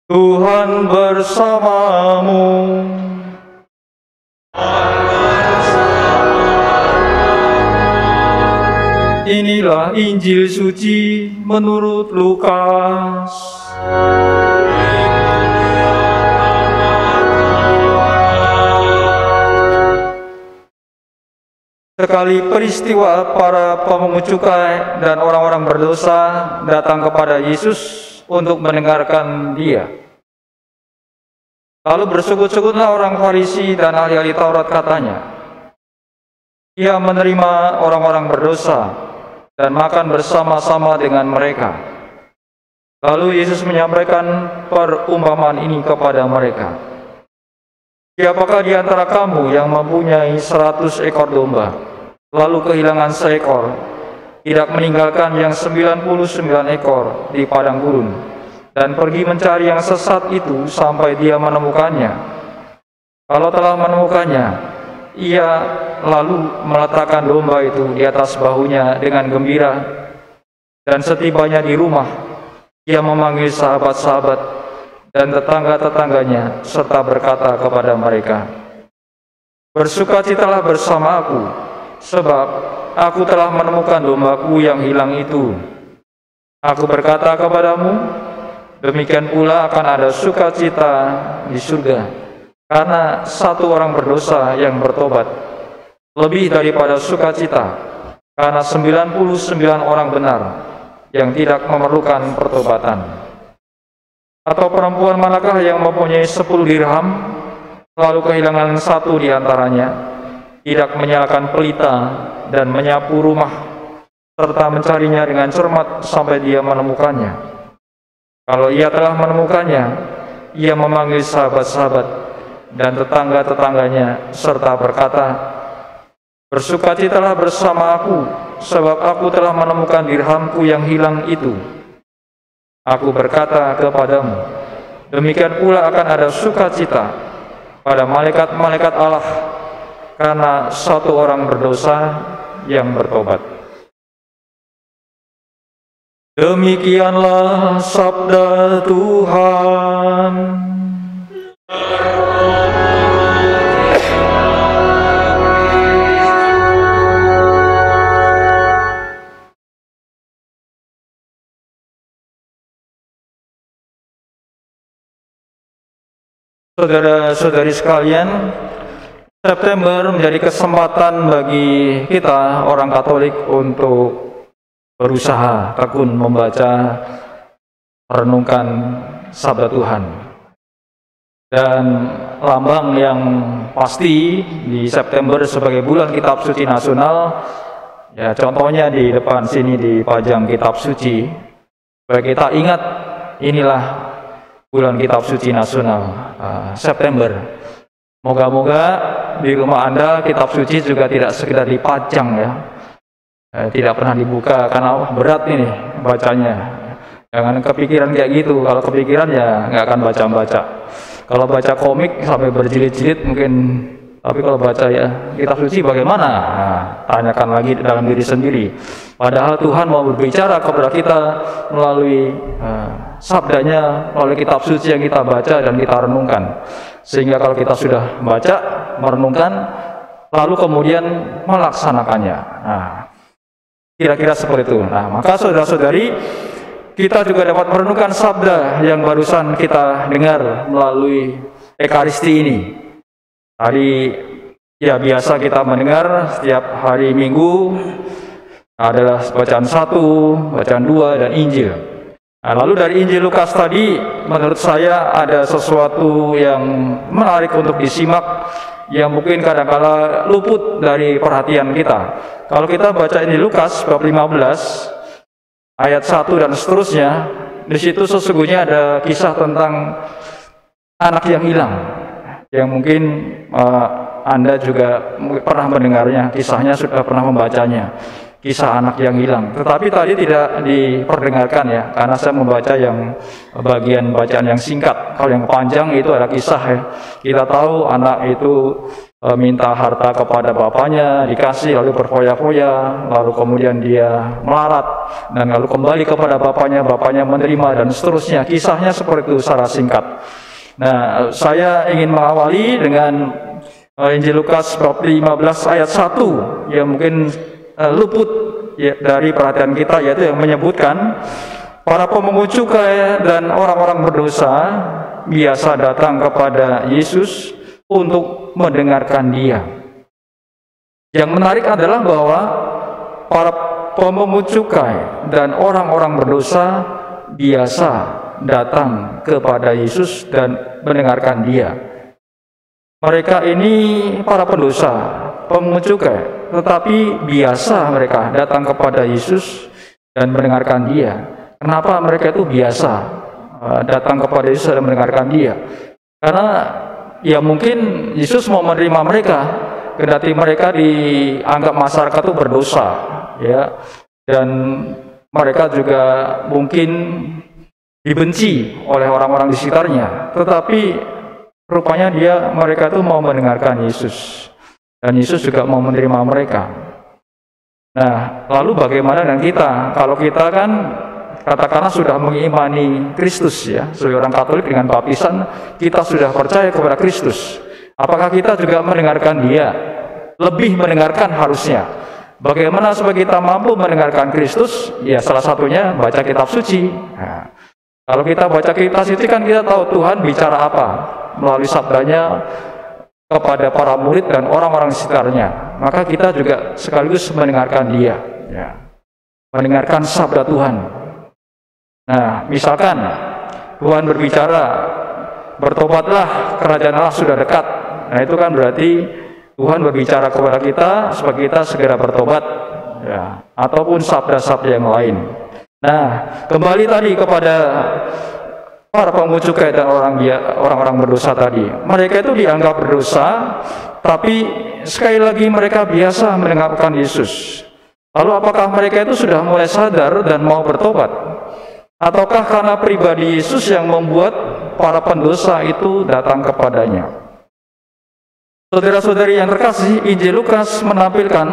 Tuhan bersamamu. Inilah Injil suci menurut Lukas. Sekali peristiwa, para pemungut cukai dan orang-orang berdosa datang kepada Yesus untuk mendengarkan Dia. Lalu bersukut-sukutlah orang Farisi dan ahli-ahli Taurat, katanya, Ia menerima orang-orang berdosa dan makan bersama-sama dengan mereka. Lalu Yesus menyampaikan perumpamaan ini kepada mereka. Siapakah di antara kamu yang mempunyai 100 ekor domba, lalu kehilangan seekor, tidak meninggalkan yang 99 ekor di padang gurun, dan pergi mencari yang sesat itu sampai dia menemukannya? Kalau telah menemukannya, ia lalu meletakkan domba itu di atas bahunya dengan gembira, dan setibanya di rumah, ia memanggil sahabat-sahabat dan tetangga-tetangganya, serta berkata kepada mereka, "Bersukacitalah bersama aku, sebab aku telah menemukan dombaku yang hilang itu. Aku berkata kepadamu, demikian pula akan ada sukacita di surga karena satu orang berdosa yang bertobat, lebih daripada sukacita karena 99 orang benar yang tidak memerlukan pertobatan. Atau perempuan manakah yang mempunyai 10 dirham, lalu kehilangan satu di antaranya, tidak menyalakan pelita dan menyapu rumah, serta mencarinya dengan cermat sampai dia menemukannya? Kalau ia telah menemukannya, ia memanggil sahabat-sahabat dan tetangga-tetangganya, serta berkata, Bersukacitalah bersama aku, sebab aku telah menemukan dirhamku yang hilang itu. Aku berkata kepadamu, demikian pula akan ada sukacita pada malaikat-malaikat Allah karena satu orang berdosa yang bertobat." Demikianlah sabda Tuhan. Saudara-saudari sekalian, September menjadi kesempatan bagi kita orang Katolik untuk berusaha tekun membaca, merenungkan sabda Tuhan. Dan lambang yang pasti di September sebagai bulan Kitab Suci Nasional, ya contohnya di depan sini dipajang Kitab Suci, supaya kita ingat inilah bulan Kitab Suci Nasional, September. Moga-moga di rumah Anda Kitab Suci juga tidak sekedar dipajang, ya, tidak pernah dibuka karena berat ini bacanya. Jangan kepikiran kayak gitu. Kalau kepikiran ya nggak akan baca-baca. Kalau baca komik sampai berjilid-jilid mungkin, tapi kalau baca ya Kitab Suci bagaimana? Nah, tanyakan lagi dalam diri sendiri. Padahal Tuhan mau berbicara kepada kita melalui sabdanya, melalui Kitab Suci yang kita baca dan kita renungkan. Sehingga kalau kita sudah baca, merenungkan, lalu kemudian melaksanakannya. Nah, kira-kira seperti itu. Nah, maka saudara-saudari, kita juga dapat merenungkan sabda yang barusan kita dengar melalui Ekaristi ini. Tadi ya biasa kita mendengar setiap hari Minggu adalah bacaan 1, bacaan 2, dan Injil. Nah, lalu dari Injil Lukas tadi, menurut saya ada sesuatu yang menarik untuk disimak, yang mungkin kadang-kala luput dari perhatian kita. Kalau kita baca Injil Lukas bab 15 ayat 1 dan seterusnya, di situ sesungguhnya ada kisah tentang anak yang hilang, yang mungkin Anda juga pernah mendengarnya, kisahnya sudah pernah membacanya, kisah anak yang hilang. Tetapi tadi tidak diperdengarkan, ya, karena saya membaca yang bagian bacaan yang singkat. Kalau yang panjang itu ada kisah, ya. Kita tahu anak itu minta harta kepada bapaknya, dikasih, lalu berfoya-foya, lalu kemudian dia melarat, dan lalu kembali kepada bapaknya, bapaknya menerima, dan seterusnya. Kisahnya seperti itu secara singkat. Nah, saya ingin mengawali dengan Injil Lukas bab 15 ayat 1 yang mungkin luput dari perhatian kita, yaitu yang menyebutkan para pemungut cukai dan orang-orang berdosa biasa datang kepada Yesus untuk mendengarkan Dia. Yang menarik adalah bahwa para pemungut cukai dan orang-orang berdosa biasa datang kepada Yesus dan mendengarkan Dia. Mereka ini para pendosa, pemungut cukai, tetapi biasa mereka datang kepada Yesus dan mendengarkan Dia. Kenapa mereka itu biasa datang kepada Yesus dan mendengarkan Dia? Karena ya mungkin Yesus mau menerima mereka, kendati mereka dianggap masyarakat itu berdosa, ya, dan mereka juga mungkin dibenci oleh orang-orang di sekitarnya. Tetapi rupanya mereka itu mau mendengarkan Yesus, dan Yesus juga mau menerima mereka. Nah, lalu bagaimana dengan kita? Kalau kita kan katakanlah sudah mengimani Kristus, ya, sebagai orang Katolik dengan baptisan, kita sudah percaya kepada Kristus. Apakah kita juga mendengarkan Dia? Lebih mendengarkan harusnya. Bagaimana supaya kita mampu mendengarkan Kristus? Ya, salah satunya baca kitab suci. Nah, kalau kita baca kitab suci kan kita tahu Tuhan bicara apa melalui sabdanya kepada para murid dan orang-orang di sekitarnya. Maka kita juga sekaligus mendengarkan Dia, ya, mendengarkan sabda Tuhan. Nah, misalkan Tuhan berbicara, bertobatlah, kerajaan Allah sudah dekat. Nah, itu kan berarti Tuhan berbicara kepada kita supaya kita segera bertobat, ya, ataupun sabda-sabda yang lain. Nah, kembali tadi kepada para pemungut cukai dan orang-orang berdosa tadi. Mereka itu dianggap berdosa, tapi sekali lagi mereka biasa mendengarkan Yesus. Lalu apakah mereka itu sudah mulai sadar dan mau bertobat? Ataukah karena pribadi Yesus yang membuat para pendosa itu datang kepadanya? Saudara-saudari yang terkasih, Injil Lukas menampilkan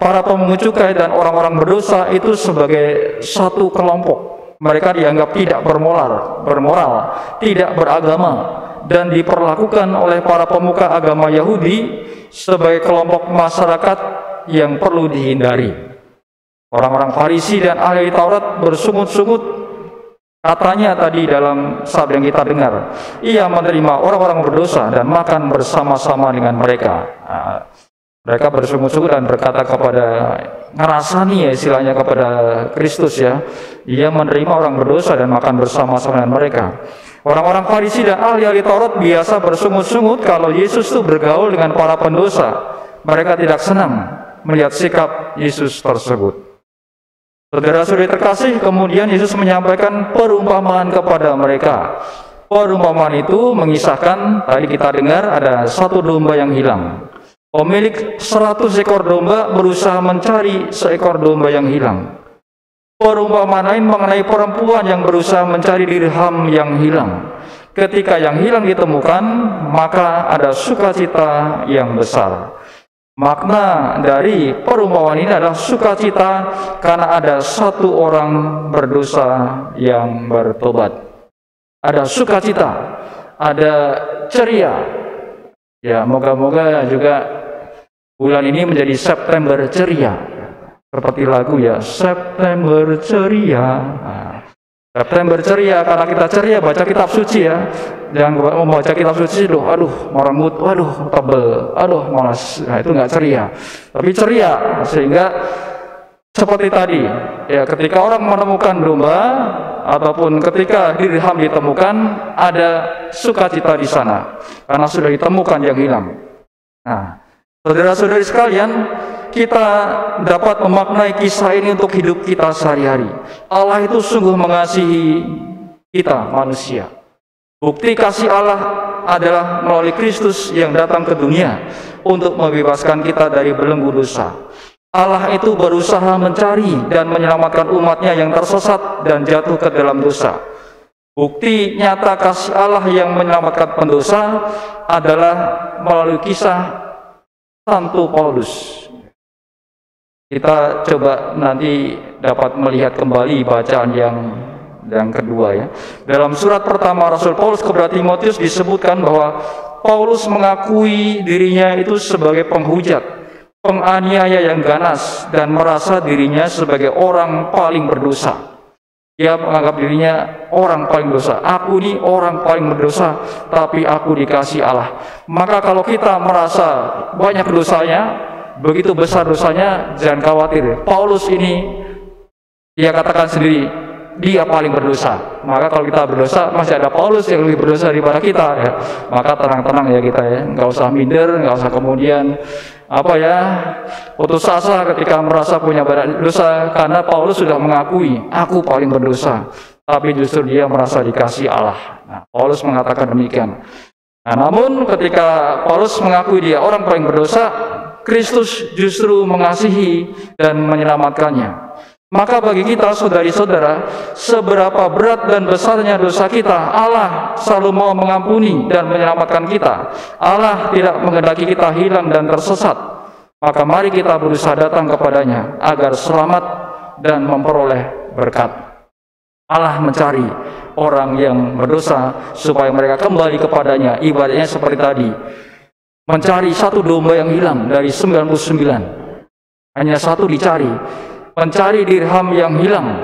para pemungut cukai dan orang-orang berdosa itu sebagai satu kelompok. Mereka dianggap tidak bermoral, tidak beragama, dan diperlakukan oleh para pemuka agama Yahudi sebagai kelompok masyarakat yang perlu dihindari. Orang-orang Farisi dan ahli Taurat bersungut-sungut, katanya tadi dalam sabda yang kita dengar, ia menerima orang-orang berdosa dan makan bersama-sama dengan mereka. Mereka bersungut-sungut dan berkata ngerasani, ya, istilahnya kepada Kristus, ya, ia menerima orang berdosa dan makan bersama-sama dengan mereka. Orang-orang Farisi dan ahli-ahli Taurat biasa bersungut-sungut kalau Yesus itu bergaul dengan para pendosa. Mereka tidak senang melihat sikap Yesus tersebut. Saudara-saudari terkasih, kemudian Yesus menyampaikan perumpamaan kepada mereka. Perumpamaan itu mengisahkan, tadi kita dengar, ada satu domba yang hilang. Pemilik 100 ekor domba berusaha mencari seekor domba yang hilang. Perumpamaan lain mengenai perempuan yang berusaha mencari dirham yang hilang. Ketika yang hilang ditemukan, maka ada sukacita yang besar. Makna dari perumpamaan ini adalah sukacita karena ada satu orang berdosa yang bertobat. Ada sukacita, ada ceria. Ya, moga-moga juga bulan ini menjadi September ceria. Seperti lagu, ya, September ceria. Nah, September ceria karena kita ceria baca kitab suci, ya. Jangan membaca kitab suci, aduh merengut, waduh tebel, aduh malas. Nah, itu nggak ceria. Tapi ceria sehingga seperti tadi, ya, ketika orang menemukan domba ataupun ketika dirham ditemukan, ada sukacita di sana karena sudah ditemukan yang hilang. Nah, saudara-saudari sekalian, kita dapat memaknai kisah ini untuk hidup kita sehari-hari. Allah itu sungguh mengasihi kita manusia. Bukti kasih Allah adalah melalui Kristus yang datang ke dunia untuk membebaskan kita dari belenggu dosa. Allah itu berusaha mencari dan menyelamatkan umatnya yang tersesat dan jatuh ke dalam dosa. Bukti nyata kasih Allah yang menyelamatkan pendosa adalah melalui kisah Santo Paulus. Kita coba nanti dapat melihat kembali bacaan yang kedua ya. Dalam surat pertama Rasul Paulus kepada Timotius disebutkan bahwa Paulus mengakui dirinya itu sebagai penghujat, penganiaya yang ganas, dan merasa dirinya sebagai orang paling berdosa. Dia menganggap dirinya orang paling berdosa. Aku ini orang paling berdosa, tapi aku dikasih Allah. Maka kalau kita merasa banyak dosanya, begitu besar dosanya, jangan khawatir. Paulus ini, dia katakan sendiri, dia paling berdosa. Maka kalau kita berdosa, masih ada Paulus yang lebih berdosa daripada kita ya. Maka tenang-tenang ya kita ya, nggak usah minder, nggak usah kemudian putus asa ketika merasa punya banyak dosa, karena Paulus sudah mengakui, aku paling berdosa, tapi justru dia merasa dikasih Allah. Nah, Paulus mengatakan demikian. Nah, namun ketika Paulus mengakui dia orang paling berdosa, Kristus justru mengasihi dan menyelamatkannya. Maka bagi kita saudari-saudara, seberapa berat dan besarnya dosa kita, Allah selalu mau mengampuni dan menyelamatkan kita. Allah tidak menghendaki kita hilang dan tersesat. Maka mari kita berusaha datang kepadanya agar selamat dan memperoleh berkat. Allah mencari orang yang berdosa supaya mereka kembali kepadanya. Ibaratnya seperti tadi, mencari satu domba yang hilang dari 99. Hanya satu dicari. Mencari dirham yang hilang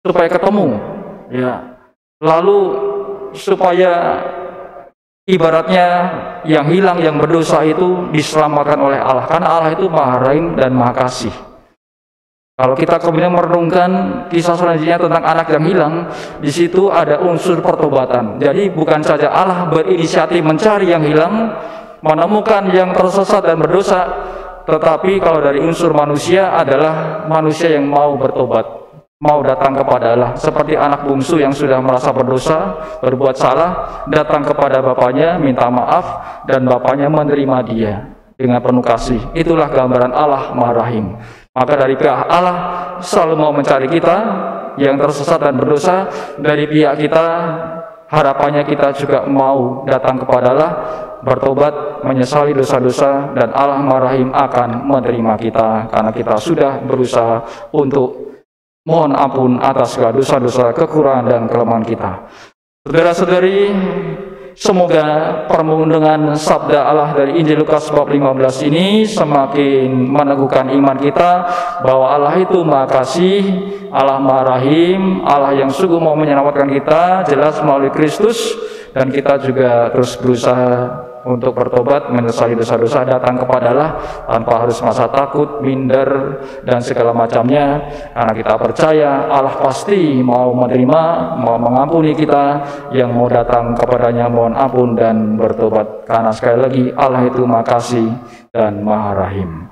supaya ketemu ya. Lalu supaya ibaratnya yang hilang, yang berdosa itu diselamatkan oleh Allah, karena Allah itu Maha Rahim dan Maha Kasih. Kalau kita kemudian merenungkan kisah selanjutnya tentang anak yang hilang, di situ ada unsur pertobatan. Jadi bukan saja Allah berinisiatif mencari yang hilang, menemukan yang tersesat dan berdosa, tetapi kalau dari unsur manusia adalah manusia yang mau bertobat, mau datang kepada Allah. Seperti anak bungsu yang sudah merasa berdosa, berbuat salah, datang kepada bapaknya, minta maaf, dan bapaknya menerima dia dengan penuh kasih. Itulah gambaran Allah Maha Rahim. Maka dari pihak Allah selalu mau mencari kita yang tersesat dan berdosa. Dari pihak kita, harapannya kita juga mau datang kepada Allah, bertobat, menyesali dosa-dosa, dan Allah Maha Rahim akan menerima kita karena kita sudah berusaha untuk mohon ampun atas segala dosa-dosa, kekurangan dan kelemahan kita. Saudara-saudari, semoga permenungan sabda Allah dari Injil Lukas bab 15 ini semakin meneguhkan iman kita bahwa Allah itu Maha Kasih, Allah Maha Rahim, Allah yang sungguh mau menyelamatkan kita, jelas melalui Kristus, dan kita juga terus berusaha untuk bertobat, menyesali dosa-dosa, datang kepada Allah tanpa harus merasa takut, minder, dan segala macamnya, karena kita percaya Allah pasti mau menerima, mau mengampuni kita yang mau datang kepadanya mohon ampun dan bertobat, karena sekali lagi Allah itu Maha Kasih dan Maha Rahim.